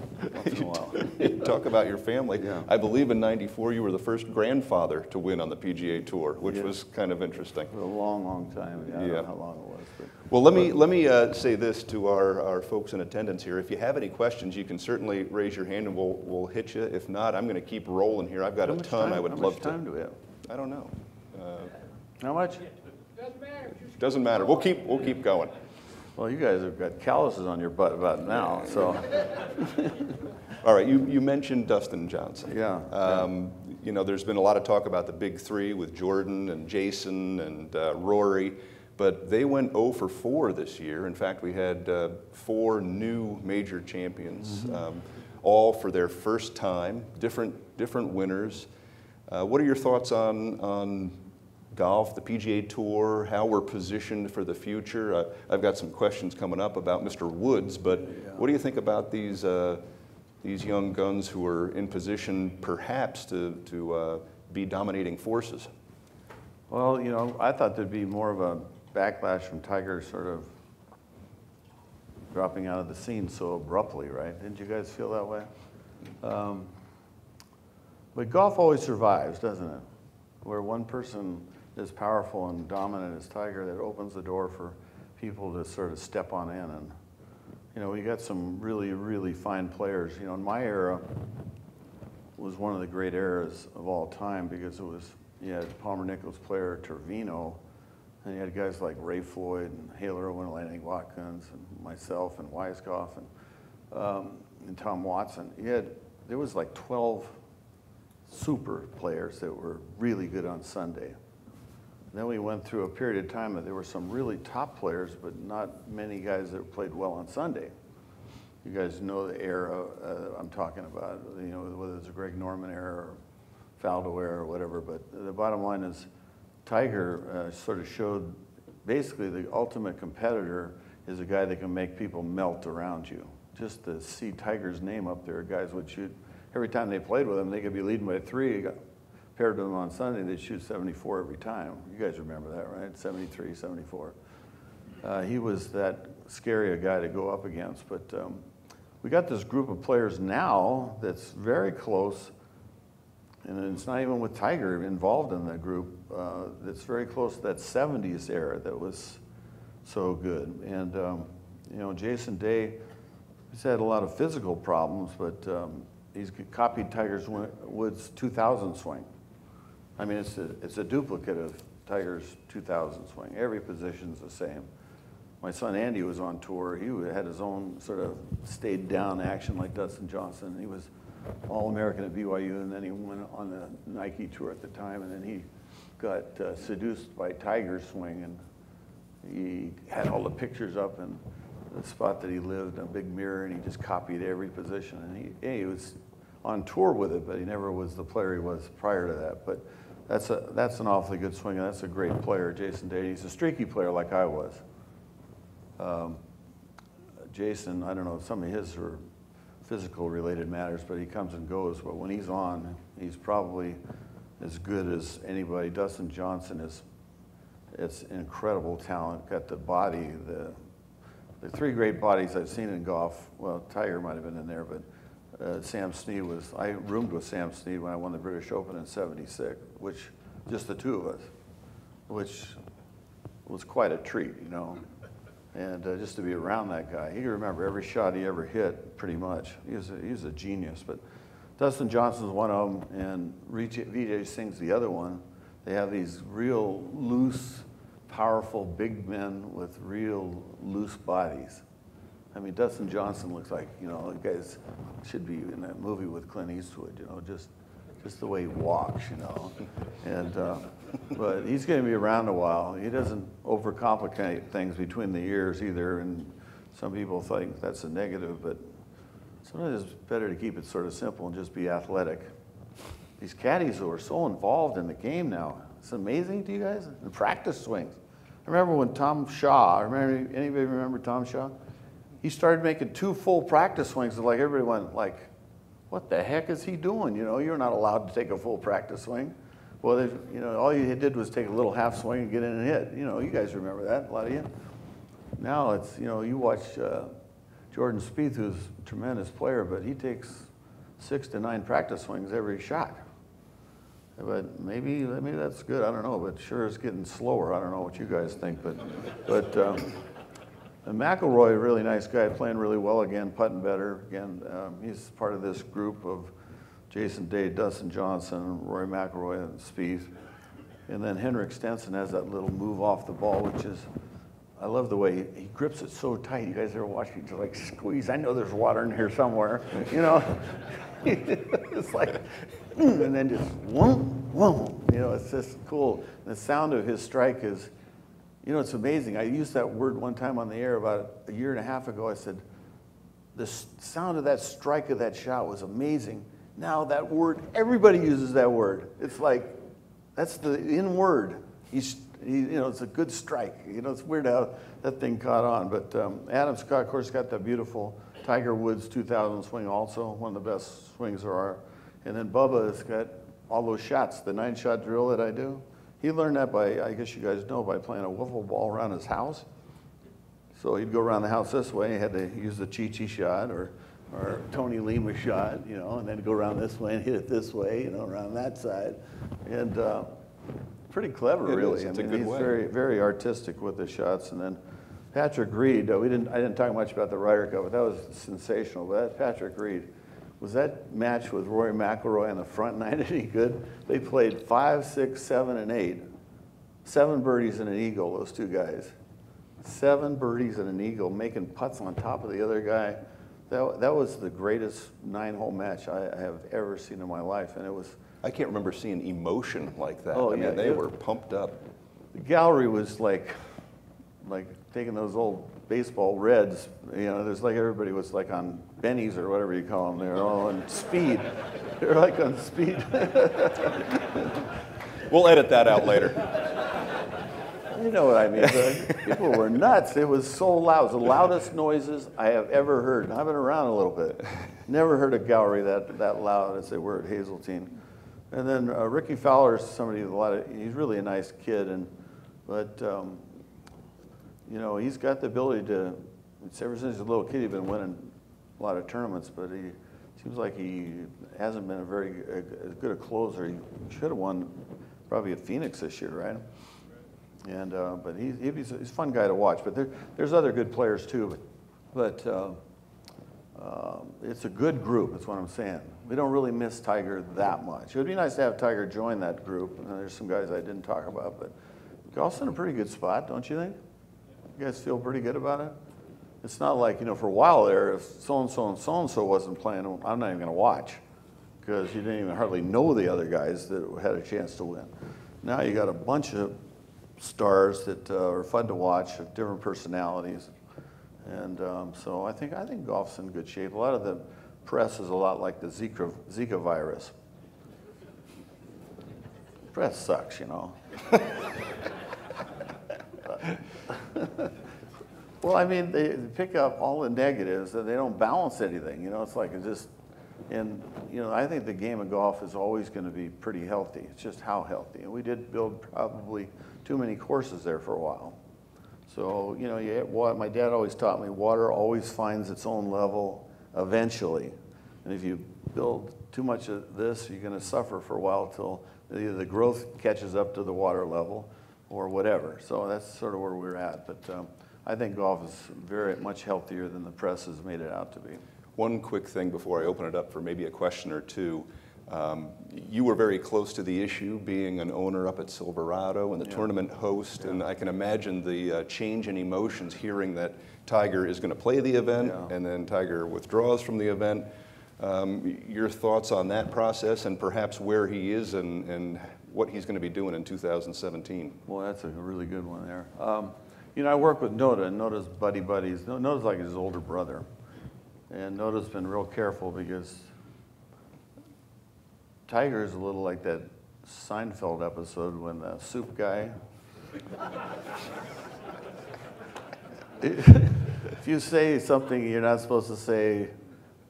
in a while. You talk about your family. Yeah. I believe in '94 you were the first grandfather to win on the PGA Tour, which was kind of interesting. For a long, long time. I don't know how long it was. But. Well, let me say this to our folks in attendance here. If you have any questions, you can certainly raise your hand and we'll hit you. If not, I'm going to keep rolling here. I've got a ton I would love to. How much time do we have? I don't know. How much? Doesn't matter. Doesn't matter. We'll keep going. Well, you guys have got calluses on your butt about now, so. All right, you mentioned Dustin Johnson. Yeah. You know, there's been a lot of talk about the big 3 with Jordan and Jason and Rory, but they went 0 for 4 this year. In fact, we had 4 new major champions, all for their first time, different winners. What are your thoughts on golf, the PGA Tour, how we're positioned for the future? I've got some questions coming up about Mr. Woods, but what do you think about these young guns who are in position perhaps to be dominating forces? Well, you know, I thought there'd be more of a backlash from Tiger sort of dropping out of the scene so abruptly, right? Didn't you guys feel that way? But golf always survives, doesn't it? Where one person is powerful and dominant as Tiger, that opens the door for people to sort of step on in. And, you know, we got some really, really fine players. You know, in my era was one of the great eras of all time because it was, you had Palmer Nichols player Trevino, and you had guys like Ray Floyd and Hale Irwin, Lanning Watkins, and myself and Weiskopf and Tom Watson. There was like 12 super players that were really good on Sunday. Then we went through a period of time that there were some really top players, but not many guys that played well on Sunday. You guys know the era I'm talking about, you know, whether it's a Greg Norman era or Faldo era or whatever, but the bottom line is Tiger sort of showed basically the ultimate competitor is a guy that can make people melt around you. just to see Tiger's name up there, guys would shoot. Every time they played with him, they could be leading by 3. Paired with him on Sunday, they'd shoot 74 every time. You guys remember that, right? 73, 74. He was that scary a guy to go up against. But we got this group of players now that's very close, and it's not even with Tiger involved in the group. That's very close to that 70s era that was so good. And, you know, Jason Day, he's had a lot of physical problems, but he's copied Tiger Woods' 2000 swing. I mean, it's a duplicate of Tiger's 2000 swing. Every position's the same. My son Andy was on tour. He had his own sort of stayed down action like Dustin Johnson. He was All-American at BYU, and then he went on the Nike tour at the time, and then he got seduced by Tiger's swing, and he had all the pictures up in the spot that he lived, a big mirror, and he just copied every position. And he was on tour with it, but he never was the player he was prior to that. But that's an awfully good swing, and that's a great player, Jason Day. He's a streaky player like I was. Jason, I don't know, some of his are physical related matters, but he comes and goes. But when he's on, he's probably as good as anybody. Dustin Johnson it's incredible talent, got the body, the 3 great bodies I've seen in golf. Well, Tiger might have been in there, but Sam Snead I roomed with Sam Snead when I won the British Open in '76, which, just the 2 of us, which was quite a treat, you know. And just to be around that guy, he could remember every shot he ever hit, pretty much. He was a genius. But Dustin Johnson's one of them, and Vijay Singh's the other one. They have these real loose, powerful big men with real loose bodies. I mean, Dustin Johnson looks like, you know, the guys should be in that movie with Clint Eastwood, you know, just the way he walks, you know. And but he's going to be around a while. He doesn't overcomplicate things between the ears either, and some people think that's a negative, but sometimes it's better to keep it sort of simple and just be athletic. These caddies are so involved in the game now. It's amazing to you guys. The practice swings. I remember when Tom Shaw, anybody remember Tom Shaw? He started making 2 full practice swings, and like everybody went like, what the heck is he doing? You know, you're not allowed to take a full practice swing. Well, you know, all you did was take a little half swing and get in and hit. You know, you guys remember that, a lot of you. Now it's, you know, you watch Jordan Spieth, who's a tremendous player, but he takes 6 to 9 practice swings every shot. But maybe that's good. I don't know, but sure it's getting slower. I don't know what you guys think, but and McIlroy, a really nice guy, playing really well again, putting better again. He's part of this group of Jason Day, Dustin Johnson, Rory McIlroy, and Spieth. And then Henrik Stenson has that little move off the ball, which is, I love the way he grips it so tight. You guys ever watch it? He's like, squeeze. I know there's water in here somewhere, you know. It's like, and then just, whoom, whoom. You know, it's just cool. The sound of his strike is, you know, it's amazing. I used that word one time on the air about 1.5 years ago. I said, the sound of that strike of that shot was amazing. Now that word, everybody uses that word. It's like, that's the in word. You know, it's a good strike. You know, it's weird how that thing caught on. But Adam Scott, of course, got that beautiful Tiger Woods 2000 swing also, one of the best swings there are. And then Bubba has got all those shots, the 9-shot drill that I do. He learned that by, I guess you guys know, by playing a wiffle ball around his house. So he'd go around the house this way. He had to use the Chi-Chi shot or Tony Lima shot, you know, and then go around this way and hit it this way, you know, around that side. And pretty clever, really. It's I mean, a good he's way. very, very artistic with the shots. And then Patrick Reed, I didn't talk much about the Ryder Cup, but that was sensational. But that's Patrick Reed. Was that match with Rory McIlroy on the front nine any good? They played 5, 6, 7, and 8. 7 birdies and an eagle, those 2 guys. 7 birdies and an eagle, making putts on top of the other guy. That was the greatest 9-hole match I have ever seen in my life, and it was. I can't remember seeing emotion like that. Oh, I mean, yeah, they were pumped up. The gallery was like taking those old baseball Reds. You know, there's like everybody was like on bennies or whatever you call them. They're all on speed. They're like on speed. We'll edit that out later. You know what I mean? People were nuts. It was so loud. It was the loudest noises I have ever heard. I've been around a little bit. Never heard a gallery that loud as they were at Hazeltine. And then Ricky Fowler's somebody with he's really a nice kid, but you know, he's got the ability to, ever since he's a little kid, he's been winning a lot of tournaments, but he seems like he hasn't been as good a closer. He should have won probably at Phoenix this year, right? And but he's a fun guy to watch. But there's other good players too. But it's a good group. That's what I'm saying. We don't really miss Tiger that much. It would be nice to have Tiger join that group. And there's some guys I didn't talk about, but golf's in a pretty good spot, don't you think? You guys feel pretty good about it? It's not like, you know, for a while there, if so-and-so and so-and-so wasn't playing, I'm not even going to watch because you didn't even hardly know the other guys that had a chance to win. Now you got a bunch of stars that are fun to watch, of different personalities. And so I think golf's in good shape. A lot of the press is a lot like the Zika virus. Press sucks, you know. Well, I mean, they pick up all the negatives and they don't balance anything. You know, it's like and you know, I think the game of golf is always going to be pretty healthy. It's just how healthy. And we did build probably too many courses there for a while. So, you know, my dad always taught me, water always finds its own level eventually. And if you build too much of this, you're going to suffer for a while till either the growth catches up to the water level or whatever. So that's sort of where we're at. But I think golf is very much healthier than the press has made it out to be. One quick thing before I open it up for maybe a question or two. You were very close to the issue, being an owner up at Silverado and the tournament host, and I can imagine the change in emotions hearing that Tiger is going to play the event and then Tiger withdraws from the event. Your thoughts on that process and perhaps where he is and what he's going to be doing in 2017? Well, that's a really good one there. You know, I work with Noda, and Noda's buddies. Noda's like his older brother. And Noda's been real careful because Tiger is a little like that Seinfeld episode when the soup guy, if you say something you're not supposed to say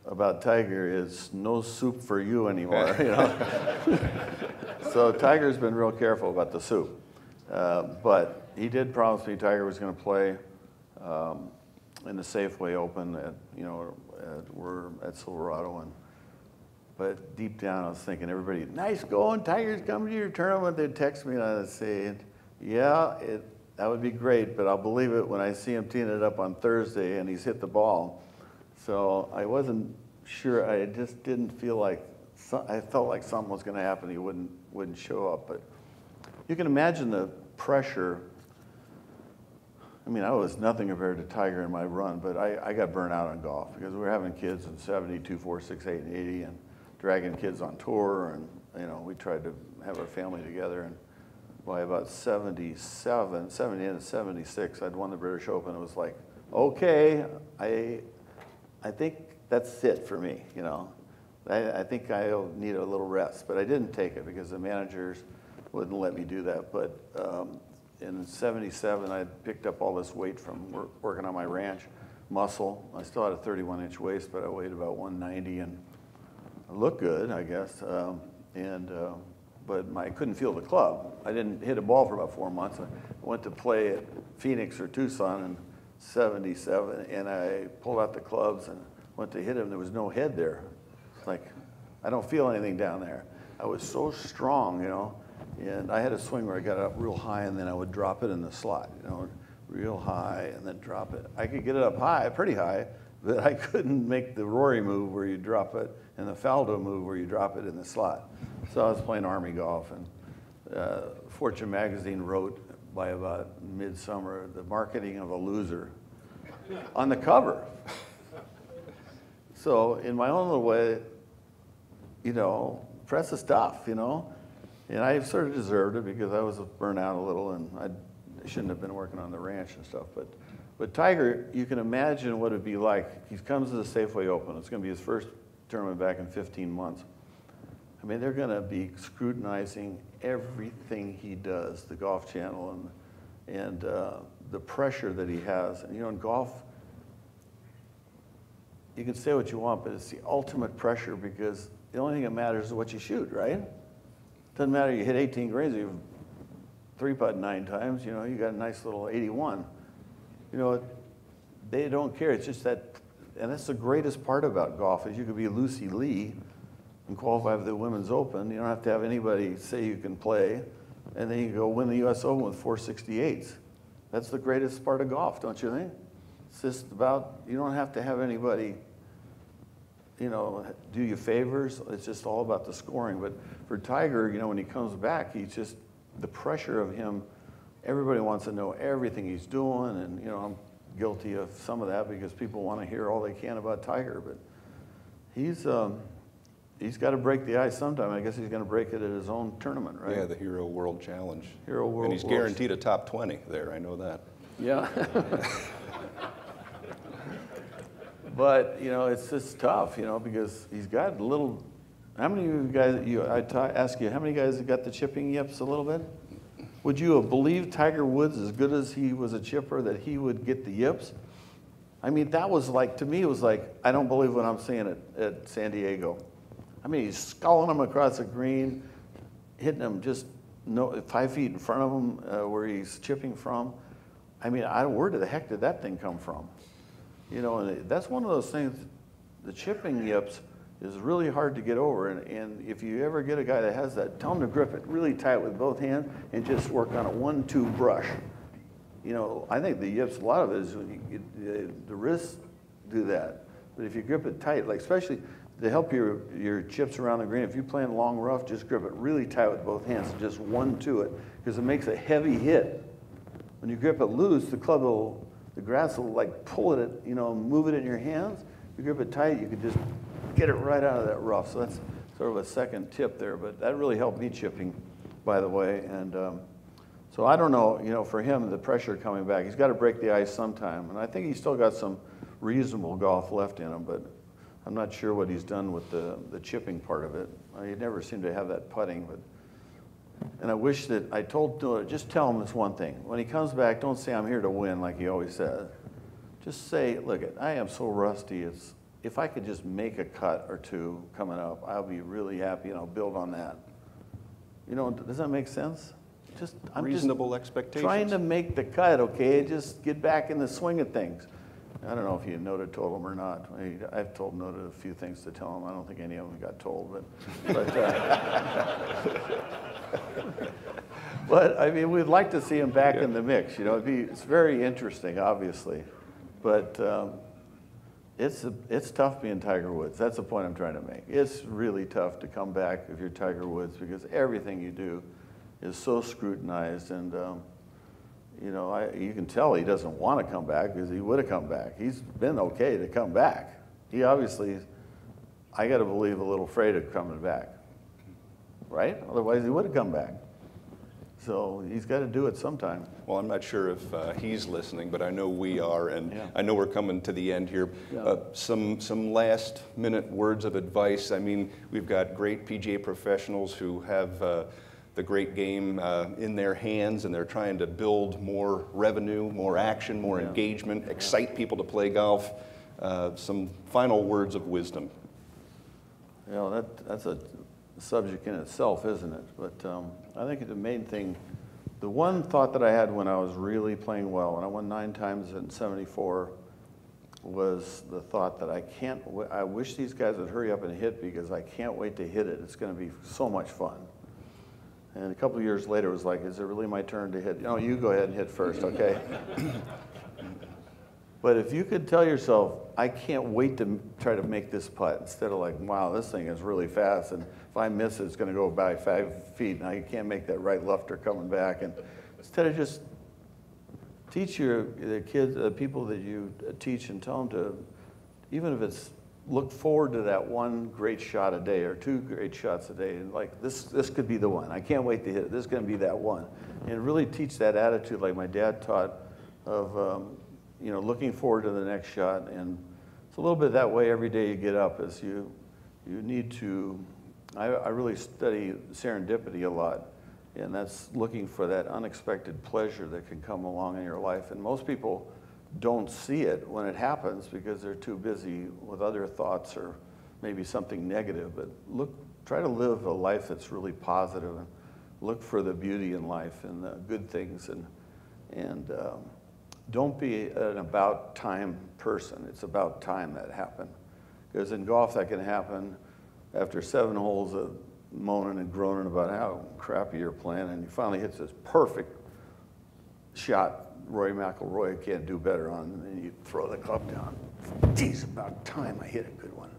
about Tiger, it's no soup for you anymore, you know. So Tiger's been real careful about the soup. But he did promise me Tiger was going to play in the Safeway Open we're at Silverado, but deep down I was thinking, everybody, nice going, Tiger's coming to your tournament. They'd text me and I'd say, yeah, that would be great, but I'll believe it when I see him teeing it up on Thursday and he's hit the ball. So I wasn't sure. I just didn't feel like I felt like something was going to happen. He wouldn't show up, but you can imagine the pressure. I mean, I was nothing compared to Tiger in my run, but I got burnt out on golf because we were having kids in 72, 4, 6, 8, and 80 and dragging kids on tour. And, you know, we tried to have our family together. And by about 77, 70 and 76, I'd won the British Open. It was like, okay, I think that's it for me, you know. I think I'll need a little rest. But I didn't take it because the managers wouldn't let me do that. But in 77, I picked up all this weight from working on my ranch, muscle. I still had a 31-inch waist, but I weighed about 190 and I looked good, I guess. But I couldn't feel the club. I didn't hit a ball for about 4 months. I went to play at Phoenix or Tucson in 77, and I pulled out the clubs and went to hit him. There was no head there. It's like, I don't feel anything down there. I was so strong, you know. And I had a swing where I got it up real high and then I would drop it in the slot, you know, real high and then drop it. I could get it up high, pretty high, but I couldn't make the Rory move where you drop it and the Faldo move where you drop it in the slot. So I was playing Army golf, and Fortune magazine wrote by about midsummer, the marketing of a loser on the cover. So in my own little way, you know, press is tough, you know. And I sort of deserved it because I was burnt out a little and I shouldn't have been working on the ranch and stuff. But Tiger, you can imagine what it'd be like. He comes to the Safeway Open. It's going to be his first tournament back in 15 months. I mean, they're going to be scrutinizing everything he does, the Golf Channel and the pressure that he has. And, you know, in golf, you can say what you want, but it's the ultimate pressure because the only thing that matters is what you shoot, right? Doesn't matter you hit 18 greens, you three-putt 9 times, you know, you got a nice little 81. You know, they don't care. It's just that, and that's the greatest part about golf is you could be Lucy Lee and qualify for the Women's Open. You don't have to have anybody say you can play, and then you go win the U.S. Open with 468s. That's the greatest part of golf, don't you think? It's just about, you don't have to have anybody, you know, do you favors. It's just all about the scoring. But for Tiger, you know, when he comes back, he's just, the pressure of him, everybody wants to know everything he's doing, and, you know, I'm guilty of some of that because people want to hear all they can about Tiger, but he's got to break the ice sometime. I guess he's going to break it at his own tournament, right? Yeah, the Hero World Challenge. Hero World. And he's guaranteed a top 20 there, I know that. Yeah. But, you know, it's just tough, you know, because he's got a little, how many of you guys, ask you, how many guys have got the chipping yips a little bit? Would you have believed Tiger Woods, as good as he was a chipper, that he would get the yips? I mean, that was like, to me, it was like, I don't believe what I'm seeing at San Diego. I mean, he's sculling them across the green, hitting them just 5 feet in front of him where he's chipping from. I mean, where the heck did that thing come from? You know, and that's one of those things, the chipping yips is really hard to get over. And if you ever get a guy that has that, tell him to grip it really tight with both hands and just work on a 1-2 brush. You know, I think the yips, a lot of it is when you get, the wrists do that. But if you grip it tight, like especially to help your chips around the green, if you're playing long rough, just grip it really tight with both hands and just 1-2 it, because it makes a heavy hit. When you grip it loose, the grass will like pull it, you know, move it in your hands. If you grip it tight, you can just get it right out of that rough. So that's sort of a second tip there, but that really helped me chipping, by the way. And so I don't know, you know, for him, the pressure coming back, he's got to break the ice sometime. And I think he's still got some reasonable golf left in him, but I'm not sure what he's done with the chipping part of it. He never seemed to have that putting, but. And I wish that I told Dillard, just tell him this one thing. When he comes back, don't say I'm here to win like he always says. Just say, look, I am so rusty. If I could just make a cut or two coming up, I'll be really happy and I'll build on that. You know, does that make sense? I'm reasonable expectations. Trying to make the cut, okay? Just get back in the swing of things. I don't know if you Noda told him or not. I've told Noda a few things to tell him. I don't think any of them got told, but I mean, we'd like to see him back in the mix. You know, it's very interesting, obviously, but it's tough being Tiger Woods. That's the point I'm trying to make. It's really tough to come back if you're Tiger Woods because everything you do is so scrutinized, and you know, you can tell he doesn't want to come back because he would have come back. He's been okay to come back. He obviously, I got to believe, a little afraid of coming back, right? Otherwise, he would have come back. So he's got to do it sometime. Well, I'm not sure if he's listening, but I know we are, and yeah. I know we're coming to the end here. Yeah. Some last-minute words of advice. I mean, we've got great PGA professionals who have the great game in their hands, and they're trying to build more revenue, more action, more engagement, excite people to play golf. Some final words of wisdom. You know, that's a subject in itself, isn't it? But I think the main thing, the one thought that I had when I was really playing well, and I won 9 times in '74, was the thought that I wish these guys would hurry up and hit because I can't wait to hit it. It's going to be so much fun. And a couple of years later, it was like, is it really my turn to hit? No, you go ahead and hit first, okay? But if you could tell yourself, I can't wait to try to make this putt, instead of like, wow, this thing is really fast, and if I miss it, it's going to go by 5 feet, and I can't make that right lefter coming back. And instead of just teach the kids, the people that you teach, and tell them to, even if it's look forward to that one great shot a day or 2 great shots a day, and like this could be the one. I can't wait to hit it. This is going to be that one, and really teach that attitude, like my dad taught, of you know, looking forward to the next shot. And it's a little bit that way every day you get up. As you need to. I really study serendipity a lot, And that's looking for that unexpected pleasure that can come along in your life. And most people don't see it when it happens because they're too busy with other thoughts or maybe something negative. But try to live a life that's really positive and look for the beauty in life and the good things. And don't be an about time person. It's about time that happened. Because in golf that can happen after 7 holes of moaning and groaning about how crappy you're playing, and you finally hit this perfect shot Rory McIlroy can't do better on, and then you throw the club down. Geez, about time I hit a good one.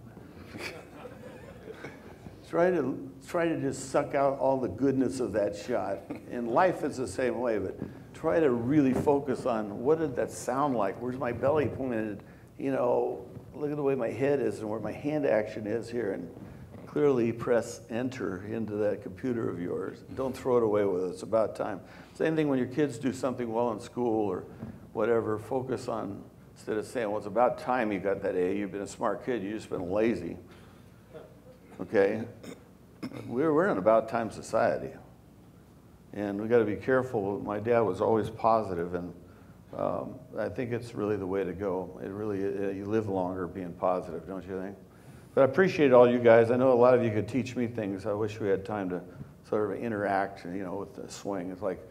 Try to just suck out all the goodness of that shot. And life is the same way, but try to really focus on what did that sound like? Where's my belly pointed? You know, look at the way my head is and where my hand action is here, and clearly press enter into that computer of yours. Don't throw it away with it. It's about time. Same thing when your kids do something well in school or whatever, focus on, instead of saying, well, it's about time you got that A, you've been a smart kid, you've just been lazy. Okay? We're in an about time society. And we got to be careful. My dad was always positive, and I think it's really the way to go. It really, you live longer being positive, don't you think? But I appreciate all you guys. I know a lot of you could teach me things. I wish we had time to sort of interact, you know, with the swing. It's like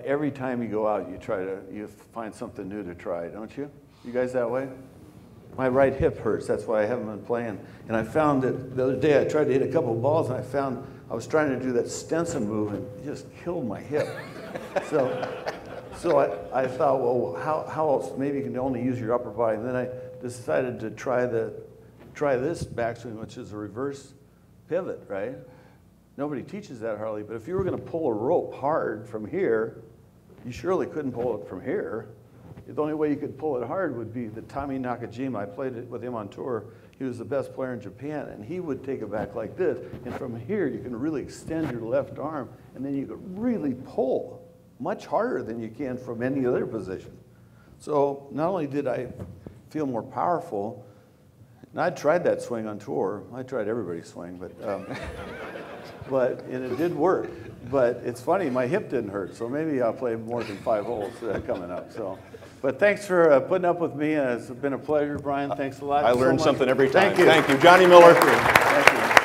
every time you go out, you find something new to try, don't you? You guys that way? My right hip hurts. That's why I haven't been playing. And I found that the other day I tried to hit a couple of balls, and I found I was trying to do that Stenson move, and it just killed my hip. So I thought, well, how else? Maybe you can only use your upper body. And then I decided to try this backswing, which is a reverse pivot, right? Nobody teaches that hardly, but if you were going to pull a rope hard from here, you surely couldn't pull it from here. The only way you could pull it hard would be the Tommy Nakajima. I played it with him on tour. He was the best player in Japan, and he would take it back like this. And from here, you can really extend your left arm, and then you could really pull much harder than you can from any other position. So not only did I feel more powerful, and I tried that swing on tour. I tried everybody's swing, and it did work. But it's funny, my hip didn't hurt, so maybe I'll play more than 5 holes coming up. But thanks for putting up with me. It's been a pleasure, Brian. Thanks a lot. I learned something every time. Thank you. Thank you, Johnny Miller. Thank you. Thank you.